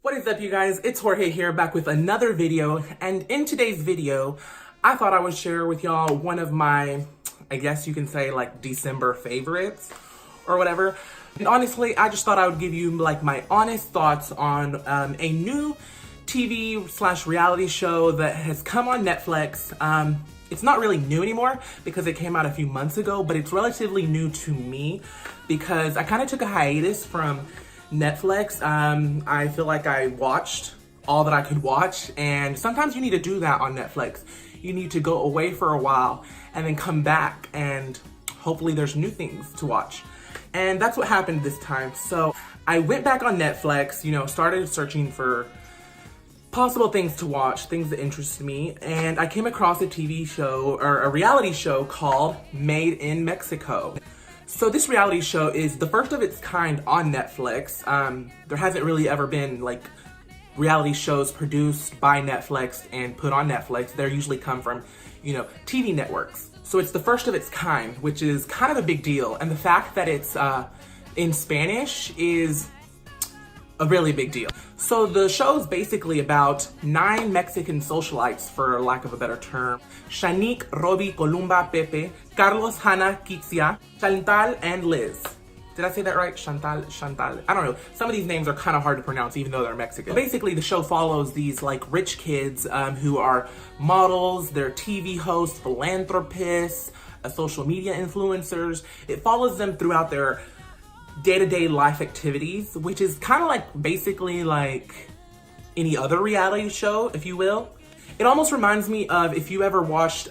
What is up, you guys? It's Jorge here, back with another video, and in today's video I thought I would share with y'all one of my, I guess you can say, like, December favorites or whatever. And honestly, I just thought I would give you like my honest thoughts on a new TV/reality show that has come on Netflix. It's not really new anymore because it came out a few months ago, but it's relatively new to me because I kind of took a hiatus from Netflix. I feel like I watched all that I could watch, and sometimes you need to do that on Netflix. You need to go away for a while and then come back, and hopefully there's new things to watch. And that's what happened this time. So I went back on Netflix, started searching for possible things to watch, things that interest me, and I came across a TV show, or a reality show called Made in Mexico. So this reality show is the first of its kind on Netflix. There hasn't really ever been like reality shows produced by Netflix and put on Netflix. They usually come from, TV networks. So it's the first of its kind, which is kind of a big deal. And the fact that it's in Spanish is a really big deal. So the show is basically about 9 Mexican socialites, for lack of a better term. Shanique, Robbie, Columba, Pepe, Carlos, Hannah, Kitsia, Chantal, and Liz. Did I say that right? Chantal. I don't know. Some of these names are kind of hard to pronounce even though they're Mexican. But basically, the show follows these like rich kids who are models, they're TV hosts, philanthropists, social media influencers. It follows them throughout their day-to-day life activities, which is kind of like basically like any other reality show, if you will. It almost reminds me of, if you ever watched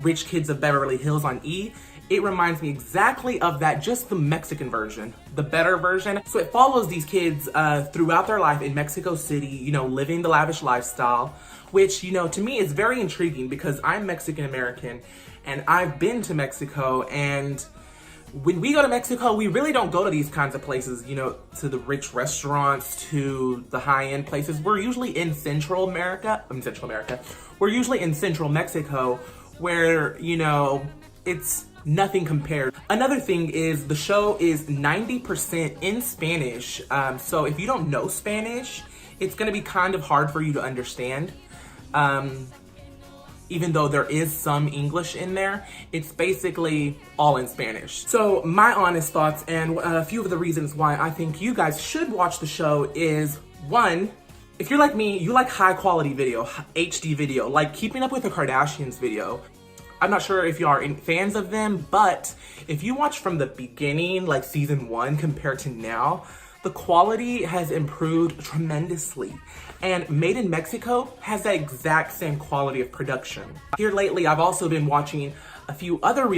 Rich Kids of Beverly Hills on E! It reminds me exactly of that, just the Mexican version, the better version. So it follows these kids throughout their life in Mexico City, living the lavish lifestyle, which, to me is very intriguing because I'm Mexican American and I've been to Mexico, and when we go to Mexico, we really don't go to these kinds of places, to the rich restaurants, to the high-end places. We're usually in Central America. We're usually in Central Mexico where, it's nothing compared. Another thing is the show is 90% in Spanish. So if you don't know Spanish, it's gonna be kind of hard for you to understand. Even though there is some English in there, it's basically all in Spanish. So my honest thoughts and a few of the reasons why I think you guys should watch the show is, one, if you're like me, you like high quality video, HD video, like Keeping Up with the Kardashians video. I'm not sure if you are fans of them, but if you watch from the beginning, like season 1 compared to now, the quality has improved tremendously. And Made in Mexico has that exact same quality of production. Here lately, I've also been watching a few other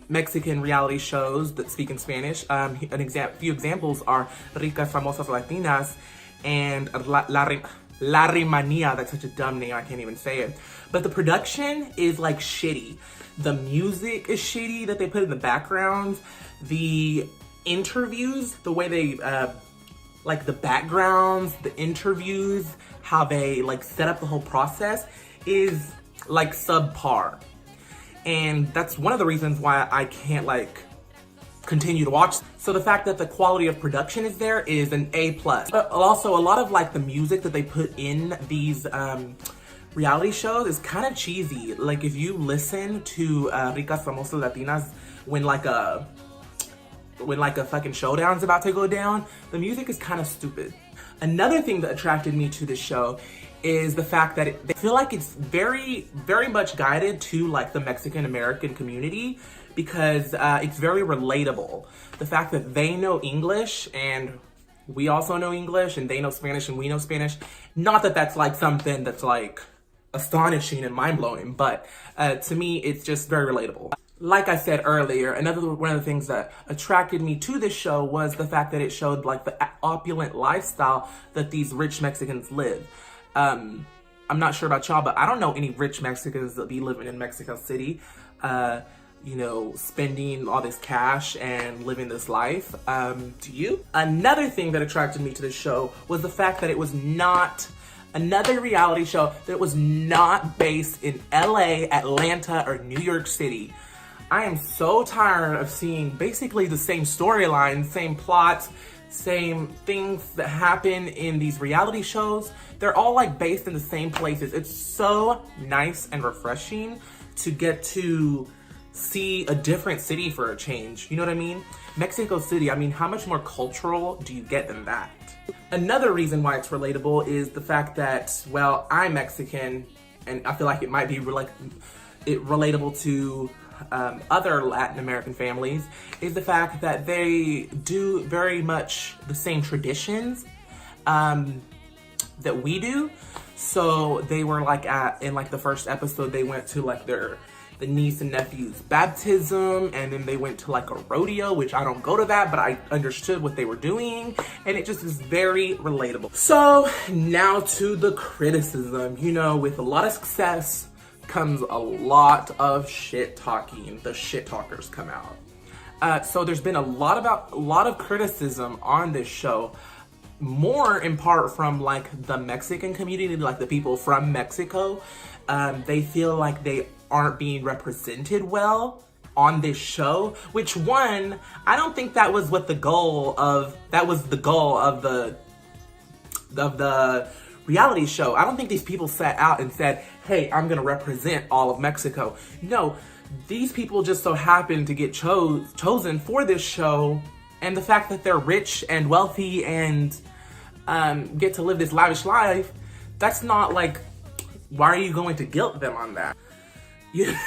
Mexican reality shows that speak in Spanish. Few examples are Ricas Famosas Latinas and La Rimania. That's such a dumb name, I can't even say it. But the production is like shitty. The music is shitty that they put in the background. The interviews, the way they, like the backgrounds, the interviews, how they like set up the whole process is like subpar. And that's one of the reasons why I can't like continue to watch. So the fact that the quality of production is there is an A+. But also a lot of like the music that they put in these reality shows is kind of cheesy. Like if you listen to Ricas Famosas Latinas when like a fucking showdown's about to go down, the music is kind of stupid. Another thing that attracted me to this show is the fact that I feel like it's very, very much guided to like the Mexican American community because it's very relatable. The fact that they know English and we also know English, and they know Spanish and we know Spanish. Not that that's like something that's like astonishing and mind-blowing, but to me, it's just very relatable. Like I said earlier, one of the things that attracted me to this show was the fact that it showed like the opulent lifestyle that these rich Mexicans live. I'm not sure about y'all, but I don't know any rich Mexicans that be living in Mexico City, spending all this cash and living this life. Do you? Another thing that attracted me to this show was the fact that it was not another reality show that was not based in LA, Atlanta, or New York City. I am so tired of seeing basically the same storyline, same plots, same things that happen in these reality shows. They're all like based in the same places. It's so nice and refreshing to get to see a different city for a change. You know what I mean? Mexico City, I mean, how much more cultural do you get than that? Another reason why it's relatable is the fact that, well, I'm Mexican, and I feel like it might be relatable to other Latin American families, is the fact that they do very much the same traditions that we do. So they were like in like the first episode, they went to like the niece and nephew's baptism, and then they went to like a rodeo, which I don't go to that, but I understood what they were doing, and it just is very relatable. So now to the criticism. You know, with a lot of success comes a lot of shit talking. The shit talkers come out. So there's been a lot of criticism on this show, more in part from like the Mexican community, like the people from Mexico. They feel like they aren't being represented well on this show, which one, I don't think that was what the goal of the reality show. I don't think these people sat out and said, hey, I'm gonna represent all of Mexico. No, these people just so happen to get chosen for this show, and the fact that they're rich and wealthy and get to live this lavish life, that's not like, why are you going to guilt them on that? Yeah.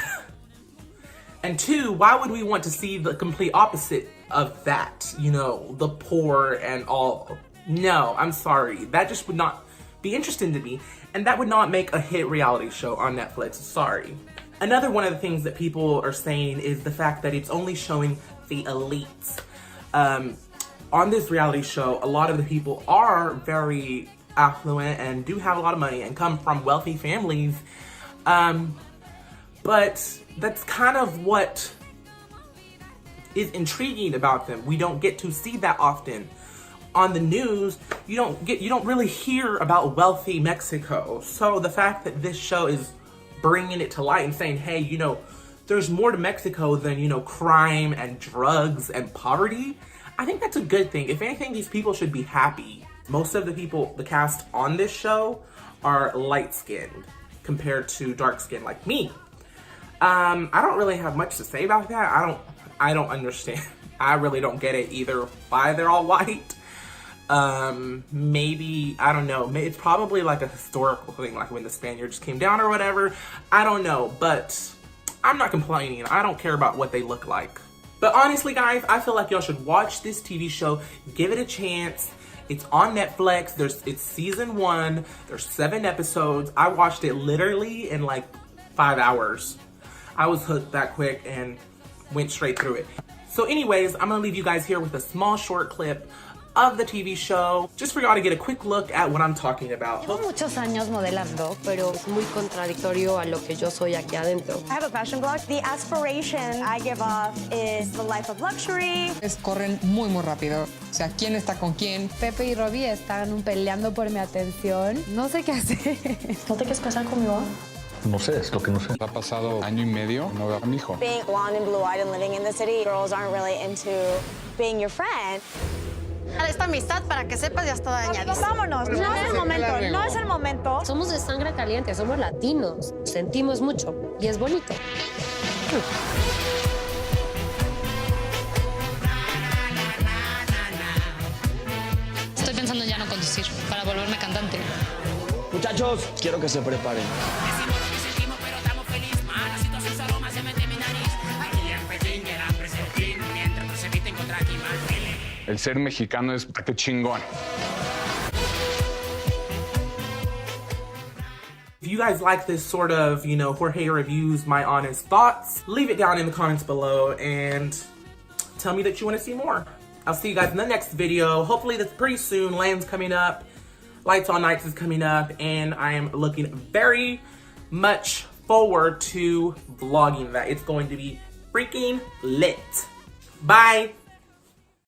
And two, why would we want to see the complete opposite of that? You know, the poor and all. No, I'm sorry. That just would not be interesting to me. And that would not make a hit reality show on Netflix. Sorry. Another one of the things that people are saying is the fact that it's only showing the elites. On this reality show, a lot of the people are very affluent and do have a lot of money and come from wealthy families. But that's kind of what is intriguing about them. We don't get to see that often. On the news, you don't really hear about wealthy Mexico. So the fact that this show is bringing it to light and saying, hey, you know, there's more to Mexico than, you know, crime and drugs and poverty, I think that's a good thing. If anything, these people should be happy. Most of the people, the cast on this show, are light-skinned compared to dark-skinned like me. I don't really have much to say about that. I don't understand. I really don't get it either why they're all white. Maybe, I don't know. It's probably like a historical thing, like when the Spaniards came down or whatever. I don't know, but I'm not complaining. I don't care about what they look like. But honestly, guys, I feel like y'all should watch this TV show. Give it a chance. It's on Netflix. It's season 1. There's 7 episodes. I watched it literally in like 5 hours. I was hooked that quick and went straight through it. So anyways, I'm gonna leave you guys here with a small short clip of the TV show, just for y'all to get a quick look at what I'm talking about. Llevo muchos años modelando, pero es muy contradictorio a lo que yo soy aquí adentro. I have a fashion blog. The aspiration I give off is the life of luxury. Corren muy, muy rápido. O sea, ¿quién está con quién? Pepe y Robbie están peleando por mi atención. No sé qué hacer. ¿No te quieres casar conmigo? No sé, es lo que no sé. Ha pasado año y medio, no veo a mi hijo. Being blonde and blue-eyed and living in the city, girls aren't really into being your friend. Esta amistad, para que sepas, ya está dañadísima. Vámonos, no es el momento, no es el momento. Somos de sangre caliente, somos latinos, sentimos mucho y es bonito. Estoy pensando en ya no conducir, para volverme cantante. Muchachos, quiero que se preparen. El ser mexicano es qué chingón. If you guys like this sort of, you know, Jorge reviews my honest thoughts, leave it down in the comments below and tell me that you want to see more. I'll see you guys in the next video. Hopefully that's pretty soon. Land's coming up. Lights on Nights is coming up, and I am looking very much forward to vlogging that. It's going to be freaking lit. Bye.